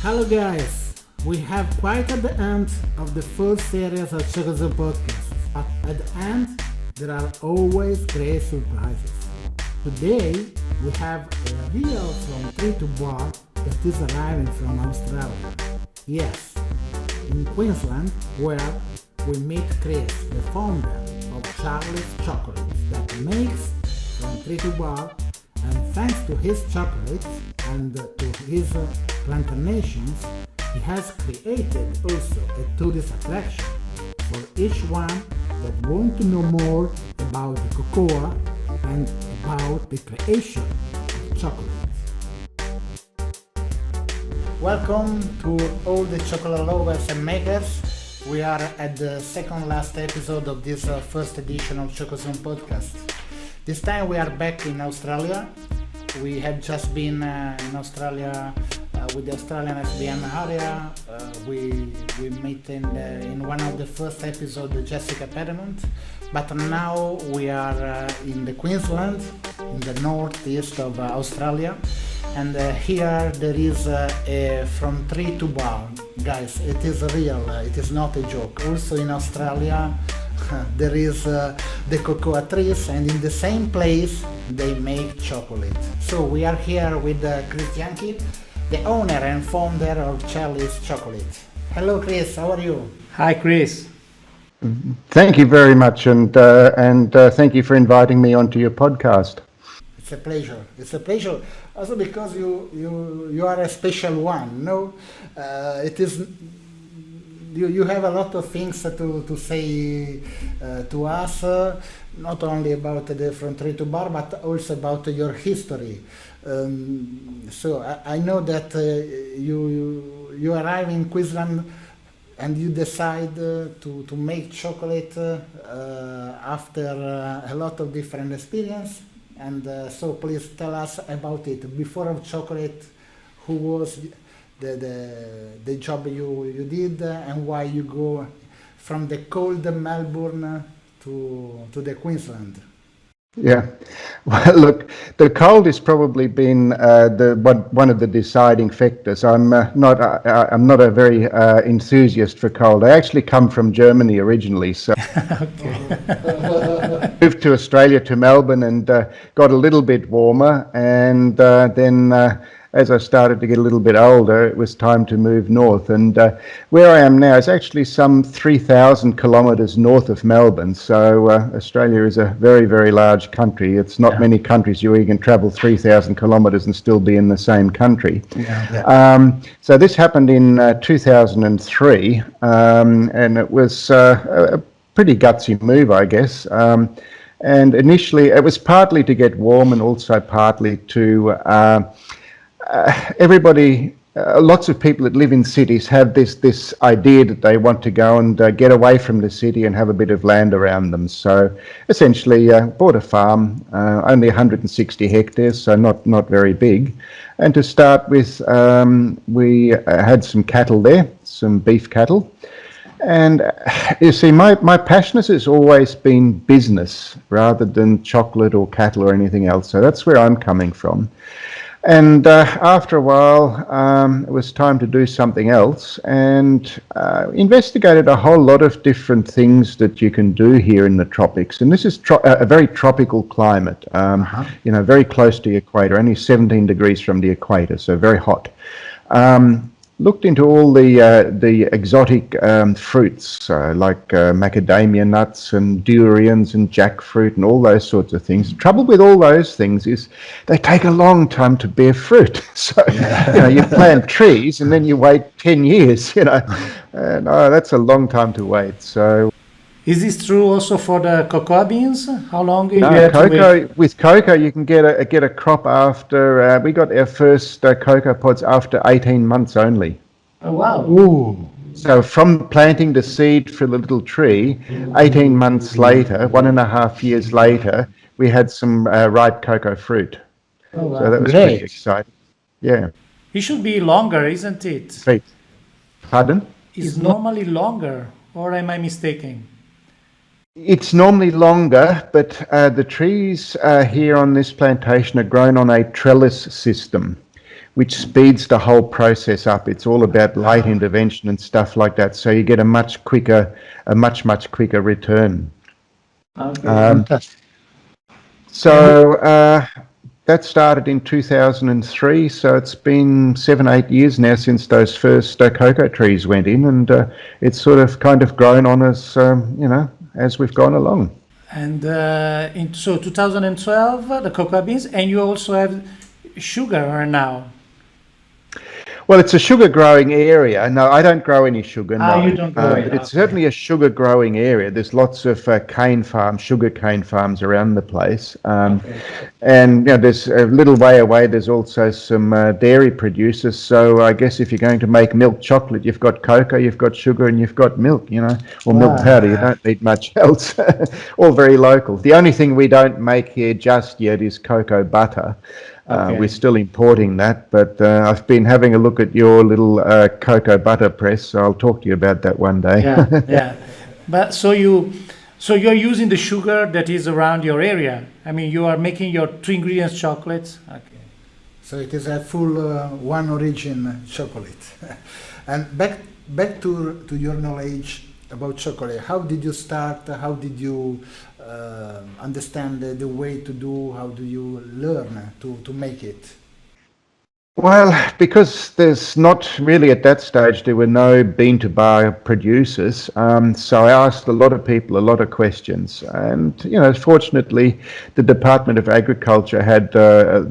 Hello guys, we have quite at the end of the first series of Chocozone podcasts, but at the end there are always great surprises. Today we have a real from tree to bar that is arriving from Australia. Yes, in Queensland where we meet Chris, the founder of Charley's Chocolates that makes from tree to bar, and thanks to his chocolates and to his plantations, he has created also a tourist attraction for each one that want to know more about the cocoa and about the creation of chocolates. Welcome to all the chocolate lovers and makers. We are at the second last episode of this first edition of Chocozone podcast. This time we are back in Australia. We have just been in Australia with the Australian SBM area. We met in one of the first episodes, Jessica Pedimont. But now we are in the Queensland, in the northeast of Australia. And here there is a from tree to bar. Guys, it is real, it is not a joke. Also in Australia, there is the cocoa trees, and in the same place they make chocolate. So we are here with Chris Jahnke, the owner and founder of Charley's Chocolate. Hello Chris, how are you? Hi Chris. Thank you very much, and thank you for inviting me onto your podcast. It's a pleasure. It's a pleasure also because you are a special one. No, it is. You have a lot of things to say to us, not only about the from tree to bar, but also about your history. So I know that you arrive in Queensland and you decide to make chocolate after a lot of different experience. And so please tell us about it. Before of chocolate, who was the job you did and why you go from the cold Melbourne to the Queensland? Yeah, well, look, the cold has probably been one of the deciding factors. I'm not a very enthusiast for cold. I actually come from Germany originally, so moved to Australia, to Melbourne, and got a little bit warmer, and then. As I started to get a little bit older, it was time to move north. And where I am now is actually some 3,000 kilometres north of Melbourne. So Australia is a very, very large country. It's not many countries where you can travel 3,000 kilometres and still be in the same country. So this happened in 2003, and it was a pretty gutsy move, I guess. And initially, it was partly to get warm and also partly to... lots of people that live in cities have this idea that they want to go and get away from the city and have a bit of land around them. So essentially bought a farm, only 160 hectares, so not very big. And to start with, we had some cattle there, some beef cattle. And you see, my passion has always been business rather than chocolate or cattle or anything else. So that's where I'm coming from. And after a while, it was time to do something else, and investigated a whole lot of different things that you can do here in the tropics. And this is a very tropical climate, very close to the equator, only 17 degrees from the equator, so very hot. Looked into all the exotic fruits like macadamia nuts and durians and jackfruit and all those sorts of things. The trouble with all those things is they take a long time to bear fruit. So you plant trees and then you wait 10 years. And that's a long time to wait. So. Is this true also for the cocoa beans? How long you have to wait? With cocoa, you can get a crop after. We got our first cocoa pods after 18 months only. Oh wow! Ooh. So from planting the seed for the little tree, 18 months later, 1.5 years later, we had some ripe cocoa fruit. Oh wow! So that was pretty exciting. Yeah. It should be longer, isn't it? Pardon? It's normally longer, or am I mistaken? It's normally longer, but the trees here on this plantation are grown on a trellis system, which speeds the whole process up. It's all about light intervention and stuff like that. So you get a much quicker return. Fantastic. So that started in 2003. So it's been 7-8 years now since those first cocoa trees went in, and it's sort of kind of grown on us, as we've gone along. And so 2012, the cocoa beans, and you also have sugar now. Well, it's a sugar growing area. No, I don't grow any sugar. No, you don't grow it. but it's certainly a sugar growing area. There's lots of sugar cane farms around the place. And there's a little way away, there's also some dairy producers. So I guess if you're going to make milk chocolate, you've got cocoa, you've got sugar, and you've got milk, or milk powder. You don't need much else. All very local. The only thing we don't make here just yet is cocoa butter. We're still importing that, but I've been having a look at your little cocoa butter press, so I'll talk to you about that one day. Yeah. But so you're using the sugar that is around your area. I mean, you are making your 2 ingredients chocolates. Okay. So it is a full one origin chocolate. And back to your knowledge about chocolate. How did you start? How did you understand the way to do? How do you learn to make it? Well, because there's not really at that stage, there were no bean to bar producers. So I asked a lot of people a lot of questions. And, fortunately, the Department of Agriculture had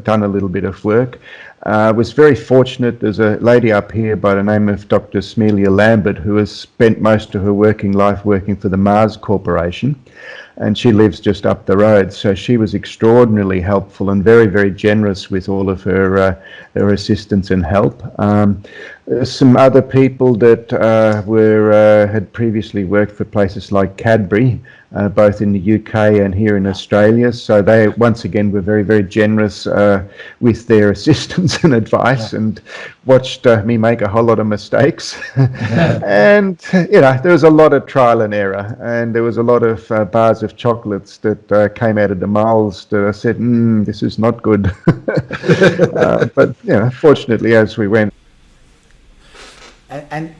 done a little bit of work. I was very fortunate. There's a lady up here by the name of Dr. Smelia Lambert, who has spent most of her working life working for the Mars Corporation, and she lives just up the road. So she was extraordinarily helpful and very, very generous with all of her assistance and help. Some other people that had previously worked for places like Cadbury, both in the UK and here in Australia. So they, once again, were very, very generous with their assistance and advice, and watched me make a whole lot of mistakes. And, there was a lot of trial and error, and there was a lot of bars of chocolates that came out of the molds that I said, this is not good. But, fortunately, as we went. And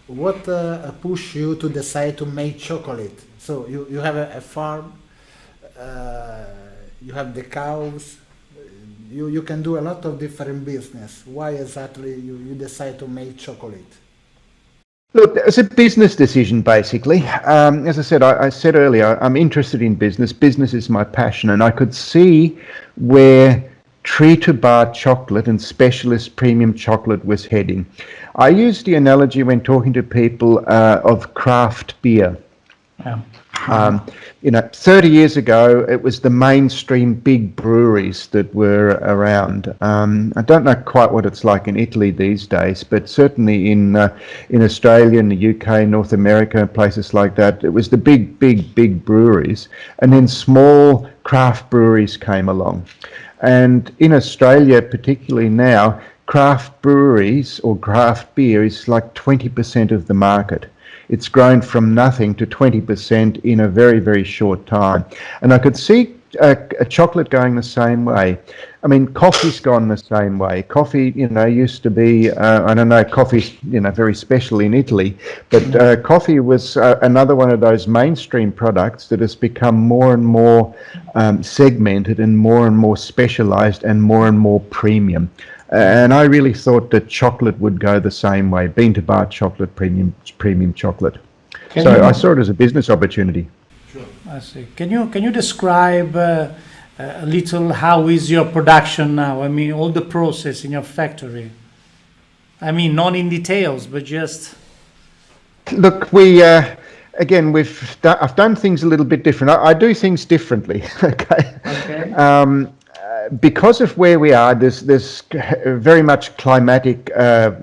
what pushed you to decide to make chocolate? So you have a farm, you have the cows, you can do a lot of different business. Why exactly you decide to make chocolate? Look, it's a business decision, basically. As I said earlier, I'm interested in business. Business is my passion, and I could see where tree-to-bar chocolate and specialist premium chocolate was heading. I use the analogy when talking to people of craft beer. 30 years ago, it was the mainstream big breweries that were around. I don't know quite what it's like in Italy these days, but certainly in Australia, in the UK, North America, places like that, it was the big breweries. And then small craft breweries came along. And in Australia, particularly now, craft breweries or craft beer is like 20% of the market. It's grown from nothing to 20% in a very, very short time. And I could see a chocolate going the same way. I mean, coffee's gone the same way. Coffee, used to be, I don't know, coffee's, very special in Italy, but coffee was another one of those mainstream products that has become more and more segmented and more specialized and more premium. And I really thought that chocolate would go the same way, bean to bar chocolate, premium chocolate. So I saw it as a business opportunity. Sure. I see. Can you describe a little how is your production now? I mean, all the process in your factory. I mean, not in details, but just. Look, I've done things a little bit different. I do things differently. Okay. Because of where we are, there's very much climatic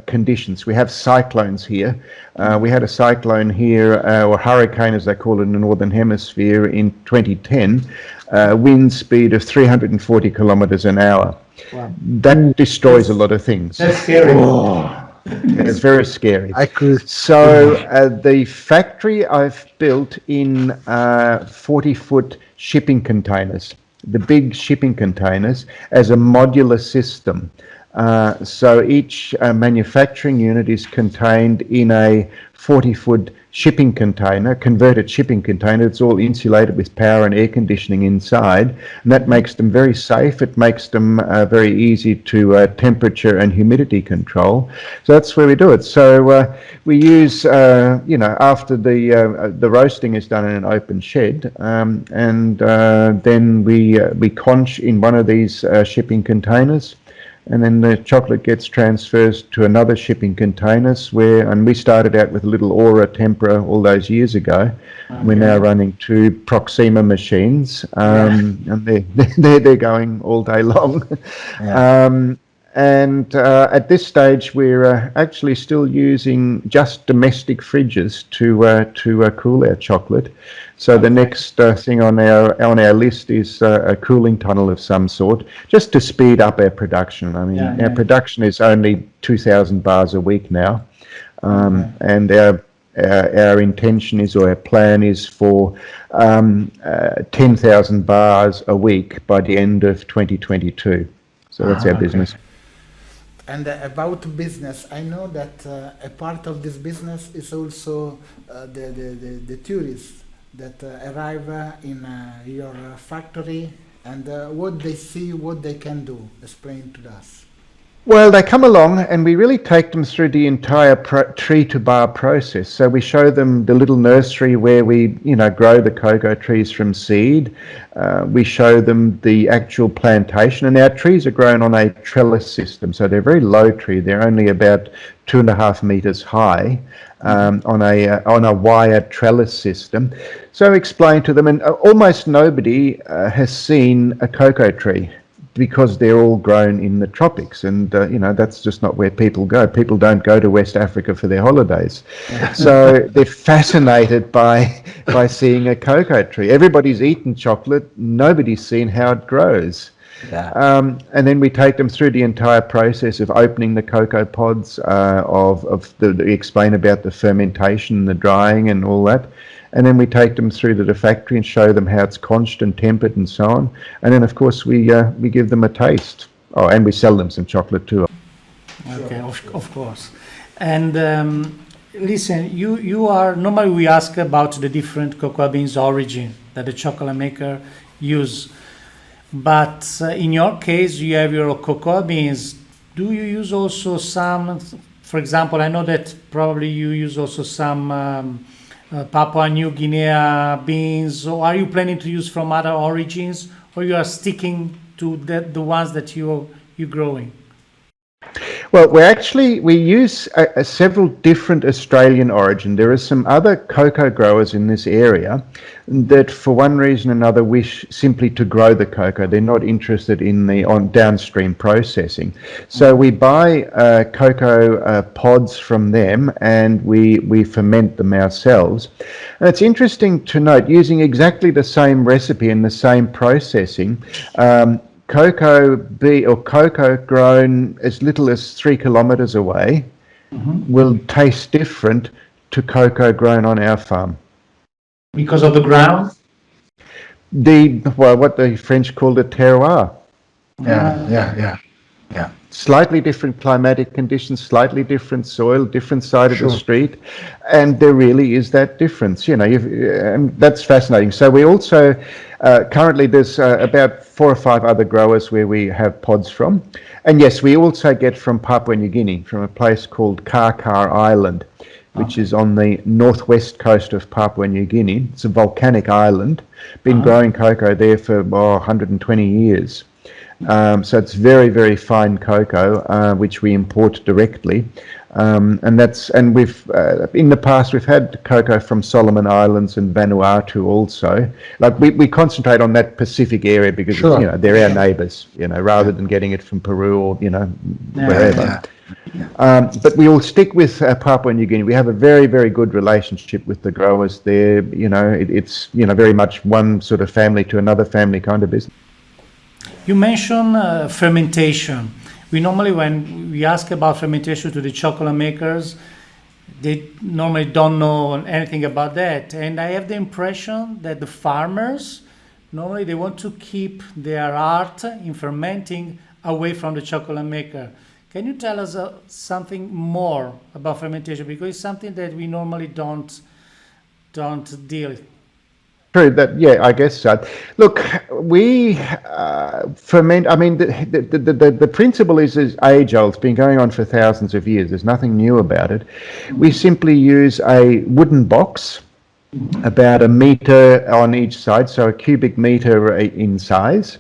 conditions. We have cyclones here. We had a cyclone here, or hurricane as they call it in the Northern Hemisphere, in 2010, wind speed of 340 kilometers an hour. Wow. That destroys a lot of things. That's scary. It's very scary. So the factory I've built in 40-foot shipping containers. the big shipping containers, as a modular system. So each manufacturing unit is contained in a 40-foot shipping container, converted shipping container. It's all insulated with power and air conditioning inside, and that makes them very safe. It makes them very easy to temperature and humidity control. So that's where we do it. So we use, after the roasting is done in an open shed, and then we conch in one of these shipping containers. And then the chocolate gets transferred to another shipping containers and we started out with a little Aura Tempera all those years ago. Okay. We're now running 2 Proxima machines, and they're going all day long. Yeah. At this stage, we're actually still using just domestic fridges to cool our chocolate. So the next thing on our list is a cooling tunnel of some sort, just to speed up our production. I mean, our production is only 2,000 bars a week now, and our intention is, or our plan is, for 10,000 bars a week by the end of 2022. So that's our business. And about business, I know that a part of this business is also the tourists that arrive in your factory, and what they see, what they can do. Explain to us. Well, they come along and we really take them through the entire tree to bar process. So we show them the little nursery where we, grow the cocoa trees from seed. We show them the actual plantation, and our trees are grown on a trellis system. So they're very low tree. They're only about 2.5 meters high, on a wire trellis system. So explain to them, and almost nobody has seen a cocoa tree, because they're all grown in the tropics, and that's just not where people go. People don't go to West Africa for their holidays. So they're fascinated by seeing a cocoa tree. Everybody's eaten chocolate, nobody's seen how it grows. Yeah. And then we take them through the entire process of opening the cocoa pods, explain about the fermentation, the drying and all that. And then we take them through to the factory and show them how it's conched and tempered and so on. And then, of course, we give them a taste. Oh, and we sell them some chocolate too. Okay, of course. And listen, you are, normally we ask about the different cocoa beans origin that the chocolate maker use. But in your case, you have your cocoa beans. Do you use also some, for example, I know that probably you use also some Papua New Guinea beans, or are you planning to use from other origins, or you are sticking to the ones that you're growing? Well, we use several different Australian origin. There are some other cocoa growers in this area that, for one reason or another, wish simply to grow the cocoa. They're not interested in the downstream processing. So we buy cocoa pods from them, and we ferment them ourselves. And it's interesting to note, using exactly the same recipe and the same processing, cocoa grown as little as 3 kilometres away will taste different to cocoa grown on our farm. Because of the ground? What the French call the terroir. Yeah. Slightly different climatic conditions, slightly different soil, different side of the street, and there really is that difference. That's fascinating. So we also currently there's about 4 or 5 other growers where we have pods from, and yes, we also get from Papua New Guinea, from a place called Karkar Island, which is on the northwest coast of Papua New Guinea. It's a volcanic island. Been growing cocoa there for 120 years. So it's very, very fine cocoa, which we import directly, and we've in the past we've had cocoa from Solomon Islands and Vanuatu also. Like we concentrate on that Pacific area because they're our neighbours, rather than getting it from Peru or wherever. But we all stick with Papua New Guinea. We have a very, very good relationship with the growers there. It's very much one sort of family to another family kind of business. You mentioned fermentation. We normally, when we ask about fermentation to the chocolate makers, they normally don't know anything about that. And I have the impression that the farmers normally they want to keep their art in fermenting away from the chocolate maker. Can you tell us something more about fermentation? Because it's something that we normally don't deal. True that, yeah, I guess so. Look, we ferment. I mean, the principle is age old. It's been going on for thousands of years. There's nothing new about it. We simply use a wooden box, about a meter on each side, so a cubic meter in size.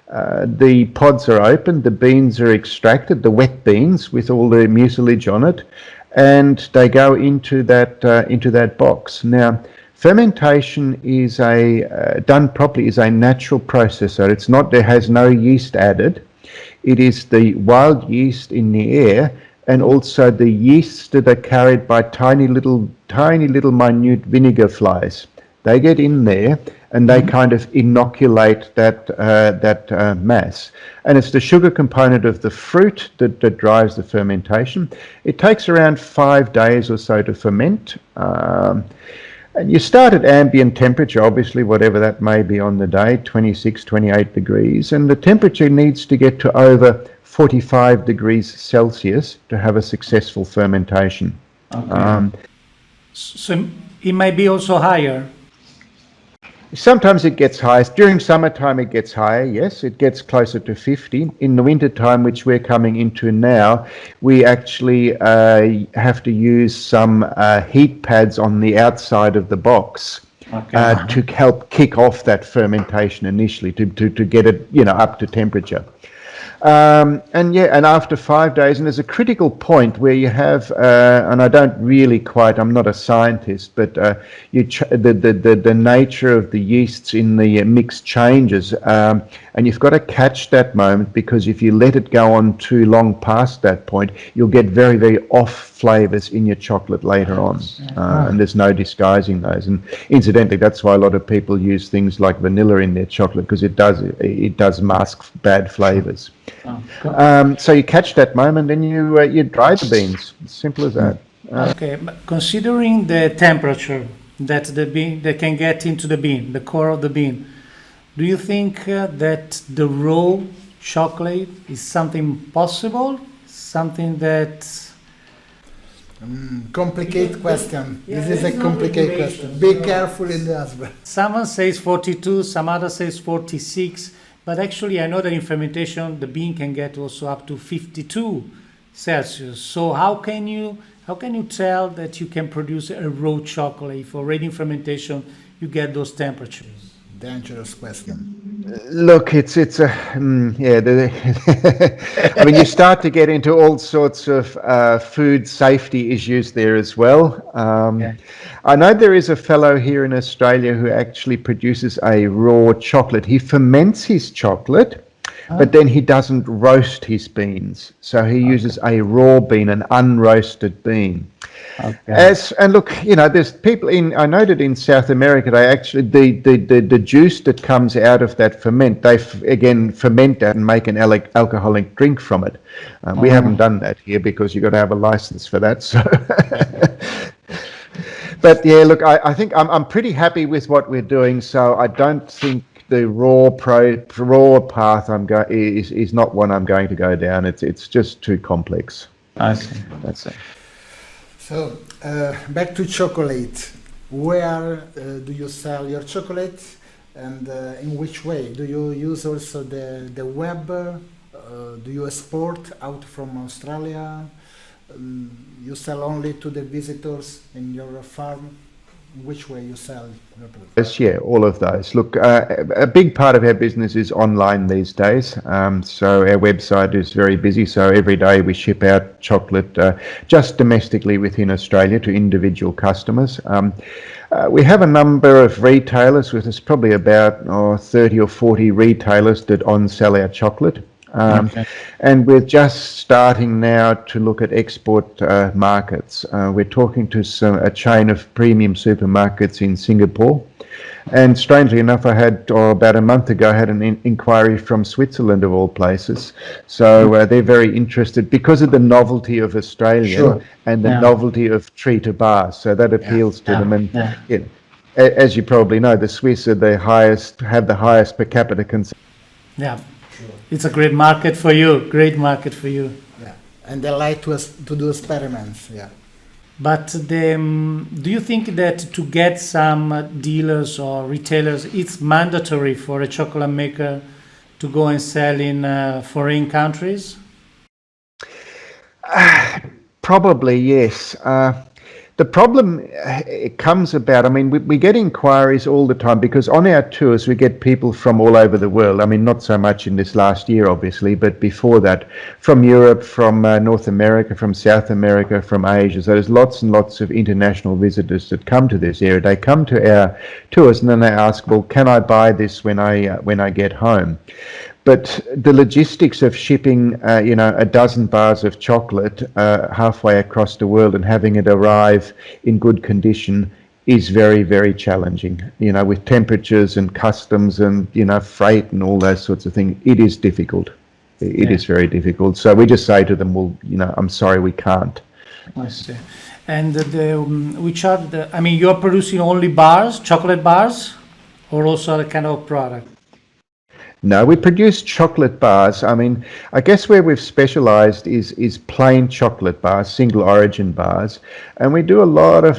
The pods are opened, the beans are extracted, the wet beans with all the mucilage on it, and they go into that box. Now, fermentation is done properly, is a natural process. So it's not, there has no yeast added. It is the wild yeast in the air, and also the yeasts that are carried by tiny little minute vinegar flies. They get in there and they kind of inoculate that mass. And it's the sugar component of the fruit that drives the fermentation. It takes around 5 days or so to ferment. And you start at ambient temperature, obviously, whatever that may be on the day, 26, 28 degrees. And the temperature needs to get to over 45 degrees Celsius to have a successful fermentation. Okay. So it might be also higher. Sometimes it gets higher. During summertime it gets higher, yes. It gets closer to 50. In the wintertime, which we're coming into now, we actually have to use some heat pads on the outside of the box to help kick off that fermentation initially, to get it up to temperature. And after 5 days, and there's a critical point where you have, and I don't really quite, I'm not a scientist, but the nature of the yeasts in the mix changes, and you've got to catch that moment, because if you let it go on too long past that point, you'll get very, very off flavors in your chocolate later on, and there's no disguising those. And incidentally, that's why a lot of people use things like vanilla in their chocolate, because it does mask bad flavors. So you catch that moment and you dry the beans. Simple as that. Okay, but considering the temperature that the bean that can get into the bean, the core of the bean, do you think that the raw chocolate is something possible? Something that complicated question. This is a complicated question. Be careful in the answer. Someone says 42, some other says 46. But actually, I know that in fermentation, the bean can get also up to 52 Celsius. So how can you tell that you can produce a raw chocolate if already in fermentation you get those temperatures? Dangerous question. Look, it's a I mean, you start to get into all sorts of food safety issues there as well. I know there is a fellow here in Australia who actually produces a raw chocolate. He ferments his chocolate, but then he doesn't roast his beans. So he uses a raw bean, an unroasted bean. And look, there's people I know that in South America, they actually, the juice that comes out of that ferment, they again ferment that and make an alcoholic drink from it. We haven't done that here because you've got to have a license for that. So, but yeah, look, I think I'm pretty happy with what we're doing. So I don't think the raw path is not one I'm going to go down. It's just too complex. I see. That's it. So back to chocolate. Where do you sell your chocolate, and in which way? Do you use also the web? Do you export out from Australia? You sell only to the visitors in your farm? Which way you sell your product? Yes, yeah, all of those. Look, a big part of our business is online these days. So our website is very busy. So every day we ship out chocolate just domestically within Australia to individual customers. We have a number of retailers, with us probably about 30 or 40 retailers that on-sell our chocolate. And we're just starting now to look at export markets. We're talking to a chain of premium supermarkets in Singapore. And strangely enough, I had, about a month ago, I had an inquiry from Switzerland, of all places. So they're very interested because of the novelty of Australia and the novelty of tree to bar. So that appeals to them. And as you probably know, the Swiss are have the highest per capita consumption. Yeah, it's a great market for you. Great market for you. Yeah, and they like to do experiments. Yeah. But do you think that to get some dealers or retailers, it's mandatory for a chocolate maker to go and sell in foreign countries? Probably, yes. The problem it comes about, I mean, we get inquiries all the time because on our tours we get people from all over the world. I mean, not so much in this last year, obviously, but before that, from Europe, from North America, from South America, from Asia. So there's lots and lots of international visitors that come to this area. They come to our tours and then they ask, well, can I buy this when I get home? But the logistics of shipping, a dozen bars of chocolate halfway across the world and having it arrive in good condition is very, very challenging. With temperatures and customs and, freight and all those sorts of things, it is difficult. It is very difficult. So we just say to them, well, I'm sorry, we can't. I see. And you're producing only bars, chocolate bars, or also other kind of product? No, we produce chocolate bars. I mean, I guess where we've specialised is plain chocolate bars, single origin bars, and we do a lot of,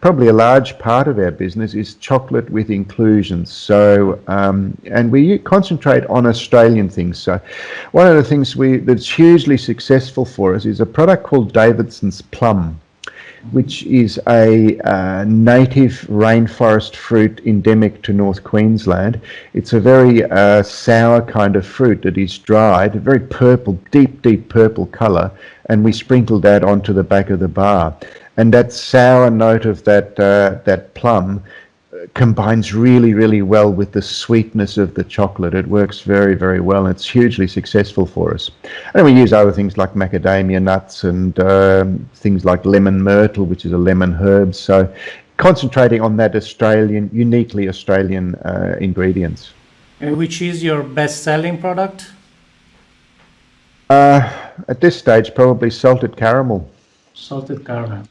probably a large part of our business is chocolate with inclusions. So, and we concentrate on Australian things. So, one of the things that's hugely successful for us is a product called Davidson's Plum, which is a native rainforest fruit endemic to North Queensland. It's a very sour kind of fruit that is dried, a very purple, deep purple colour, and we sprinkle that onto the back of the bar. And that sour note of that plum combines really, really well with the sweetness of the chocolate. It works very, very well, and it's hugely successful for us. And we use other things like macadamia nuts and things like lemon myrtle, which is a lemon herb. So concentrating on that uniquely Australian ingredients. Which is your best-selling product? At this stage, probably salted caramel. Salted caramel.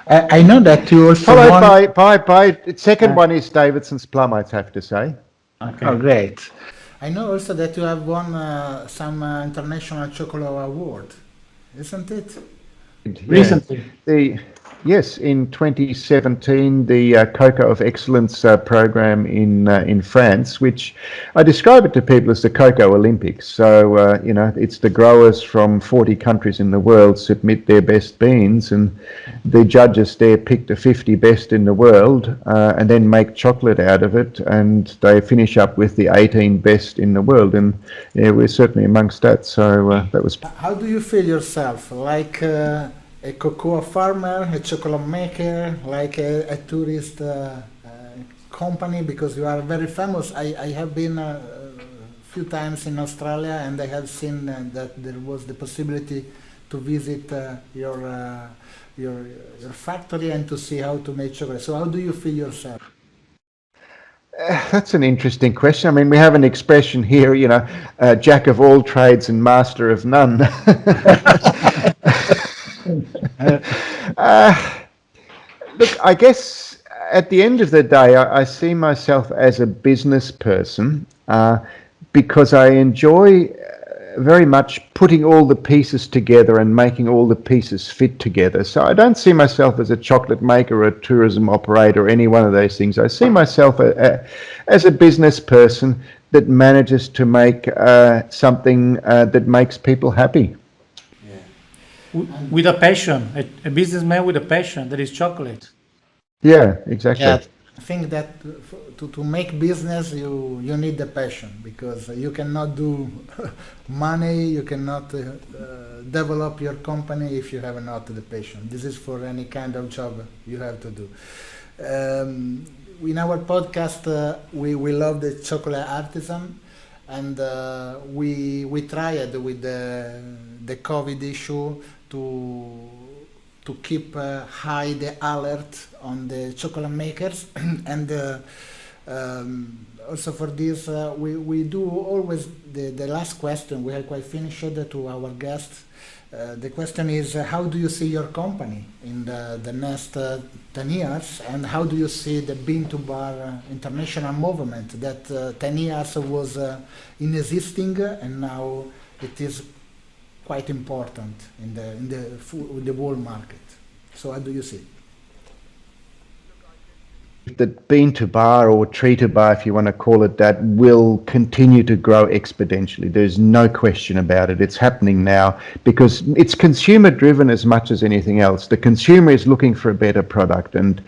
I know that you also followed by second one is Davidson's Plum, I'd have to say. Okay. Oh, great. I know also that you have won some international chocolate award, isn't it? Recently. Yes, in 2017, the Cocoa of Excellence program in France, which I describe it to people as the Cocoa Olympics. So, it's the growers from 40 countries in the world submit their best beans, and the judges there pick the 50 best in the world and then make chocolate out of it, and they finish up with the 18 best in the world. And we're certainly amongst that. So that was. How do you feel yourself? Like a cocoa farmer, a chocolate maker, like a tourist company, because you are very famous. I have been a few times in Australia, and I have seen that there was the possibility to visit your factory and to see how to make chocolate. So how do you feel yourself? That's an interesting question. I mean, we have an expression here, jack of all trades and master of none. Look, I guess at the end of the day, I see myself as a business person because I enjoy very much putting all the pieces together and making all the pieces fit together. So I don't see myself as a chocolate maker or a tourism operator or any one of those things. I see myself as a business person that manages to make something that makes people happy. With a passion, a businessman with a passion, that is chocolate. Yeah, exactly. Yeah, I think that to make business, you need the passion, because you cannot do money, you cannot develop your company if you have not the passion. This is for any kind of job you have to do. In our podcast, we love the chocolate artisan, and we tried with the COVID issue to keep high the alert on the chocolate makers, and also for this we do always the last question. We are quite finished to our guests. The question is, how do you see your company in the next 10 years, and how do you see the bean to bar international movement that 10 years was inexisting and now it is quite important in the world market? So how do you see it? The bean to bar, or tree to bar, if you want to call it that, will continue to grow exponentially. There's no question about it. It's happening now because it's consumer driven as much as anything else. The consumer is looking for a better product, and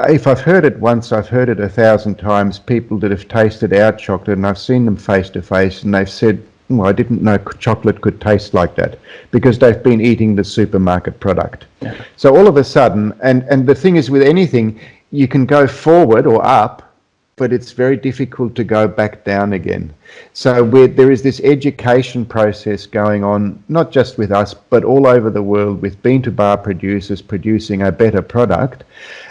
if I've heard it once, I've heard it 1,000 times. People that have tasted our chocolate, and I've seen them face to face, and they've said, "Oh, I didn't know chocolate could taste like that," because they've been eating the supermarket product. Yeah. So all of a sudden, and the thing is with anything, you can go forward or up, but it's very difficult to go back down again. So there is this education process going on, not just with us, but all over the world, with bean to bar producers producing a better product.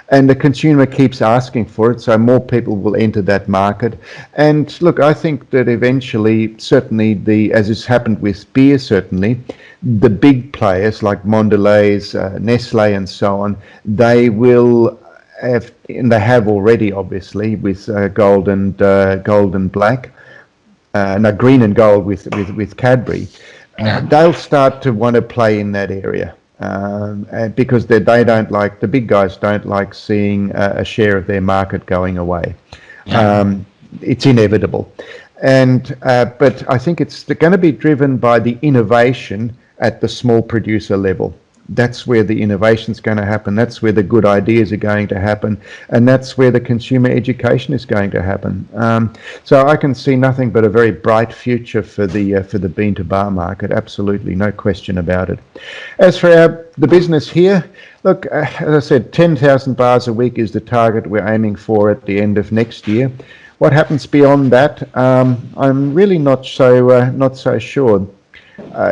And the consumer keeps asking for it, so more people will enter that market. And look, I think that eventually, certainly, as has happened with beer, certainly, the big players like Mondelez, Nestle and so on, they will have, and they have already, obviously, with gold and black, no, green and gold with Cadbury. They'll start to want to play in that area because they don't like, the big guys don't like seeing a share of their market going away. It's inevitable, but I think it's going to be driven by the innovation at the small producer level. That's where the innovation's going to happen. That's where the good ideas are going to happen, and that's where the consumer education is going to happen. So I can see nothing but a very bright future for the bean to bar market. Absolutely, no question about it. As for the business here, look, as I said, 10,000 bars a week is the target we're aiming for at the end of next year. What happens beyond that, I'm really not so sure.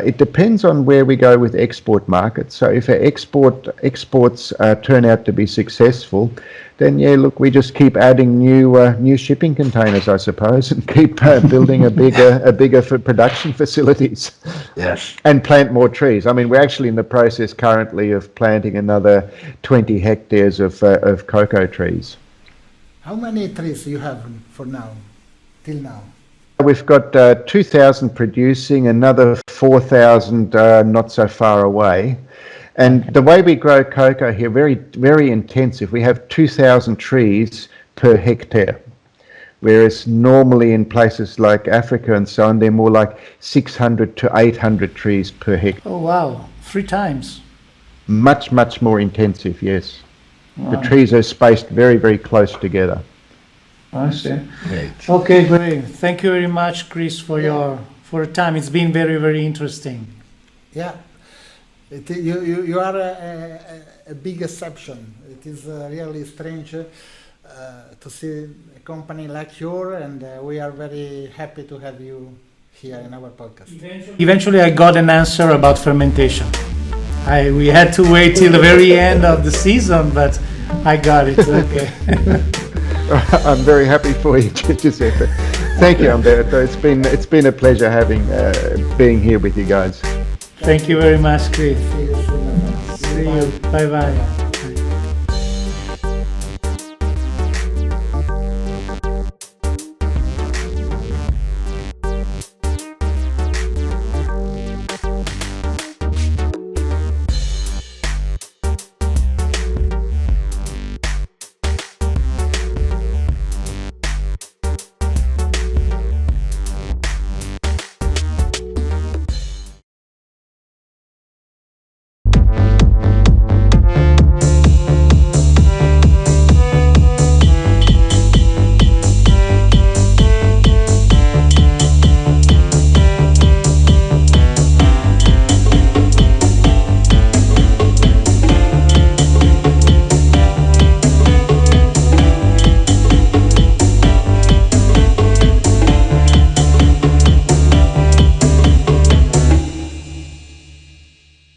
It depends on where we go with export markets. So if our exports turn out to be successful, then yeah, look, we just keep adding new shipping containers, I suppose, and keep building a bigger production facilities. Yes. And plant more trees. I mean, we're actually in the process currently of planting another 20 hectares of cocoa trees. How many trees do you have for now, till now? We've got 2,000 producing, another 4,000 not so far away. And the way we grow cocoa here, very, very intensive. We have 2,000 trees per hectare, whereas normally in places like Africa and so on, they're more like 600 to 800 trees per hectare. Oh, wow. 3 times. Much, much more intensive, yes. Wow. The trees are spaced very, very close together. I see. Great. Okay, great. Thank you very much, Chris, for your time. It's been very, very interesting. Yeah, you are a big exception. It is really strange to see a company like yours, and we are very happy to have you here in our podcast. Eventually, I got an answer about fermentation. We had to wait till the very end of the season, but I got it. Okay. I'm very happy for you, Giuseppe. Thank you, Umberto. It's been a pleasure being here with you guys. Thank you very much, Chris. See you soon. See you. Bye bye.